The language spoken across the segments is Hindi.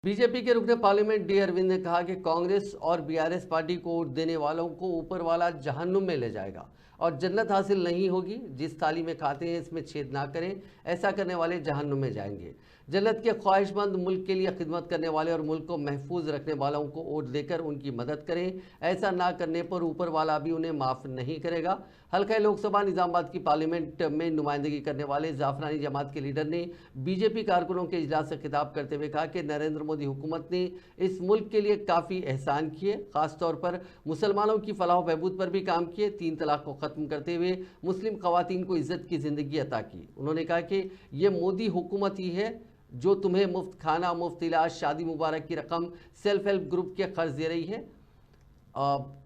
बीजेपी के रुकने पार्लियामेंट डी अरविंद ने कहा कि कांग्रेस और बीआरएस पार्टी को वोट देने वालों को ऊपर वाला जहन्नुम में ले जाएगा और जन्नत हासिल नहीं होगी। जिस थाली में खाते हैं इसमें छेद ना करें, ऐसा करने वाले जहन्नुम में जाएंगे। जन्नत के ख्वाहिशमंद मुल्क के लिए खिदमत करने वाले और मुल्क को महफूज रखने वालों को वोट देकर उनकी मदद करें। ऐसा ना करने पर ऊपर वाला भी उन्हें माफ़ नहीं करेगा। हल्का लोकसभा निजामाबाद की पार्लियामेंट में नुमाइंदगी करने वाले जाफरानी जमात के लीडर ने बीजेपी कारकुनों के इजलास से खिताब करते हुए कहा कि नरेंद्र मोदी हुकूमत ने इस मुल्क के लिए काफ़ी एहसान किए, खासतौर पर मुसलमानों की फलाह बहबूद पर भी काम किए। 3 तलाक को ख़त्म करते हुए मुस्लिम ख़वातीन को इज़्ज़त की ज़िंदगी अता की। उन्होंने कहा कि ये मोदी हुकूमत ही है जो तुम्हें मुफ्त खाना, मुफ्त इलाज, शादी मुबारक की रकम सेल्फ हेल्प ग्रुप के कर्ज दे रही है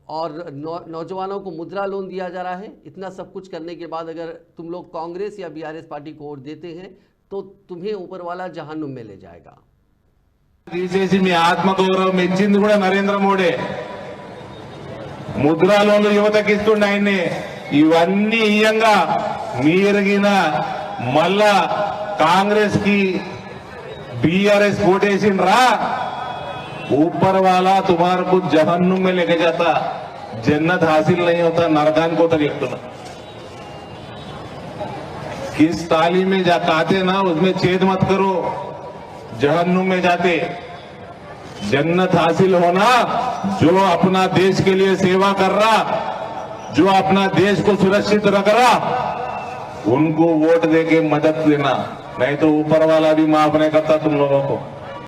और नौजवानों को मुद्रा लोन दिया जा रहा है। इतना सब कुछ करने के बाद अगर तुम लोग कांग्रेस या बीआरएस पार्टी को वोट देते हैं तो तुम्हें ऊपर वाला जहन्नुम में ले जाएगा। తీసేసి మీ ఆత్మగౌరవం ఇచ్చింది కూడా నరేంద్ర మోడీ. ముద్రా లోన్లు యువతకి ఇస్తుండే ఆయన్ని. ఇవన్నీ ఇయంగా మీరగిన మళ్ళా కాంగ్రెస్ కి बीआरएस वोटेशन रा ऊपर वाला तुम्हारे को जहन्नुम में लेके जाता, जन्नत हासिल नहीं होता, नरकान को तक लिखता। किस ताली में जा खाते ना उसमें छेद मत करो, जहन्नुम में जाते। जन्नत हासिल होना जो अपना देश के लिए सेवा कर रहा, जो अपना देश को सुरक्षित रख रहा, उनको वोट देके मदद देना, नहीं तो ऊपर वाला भी माफ नहीं करता तुम लोगों को।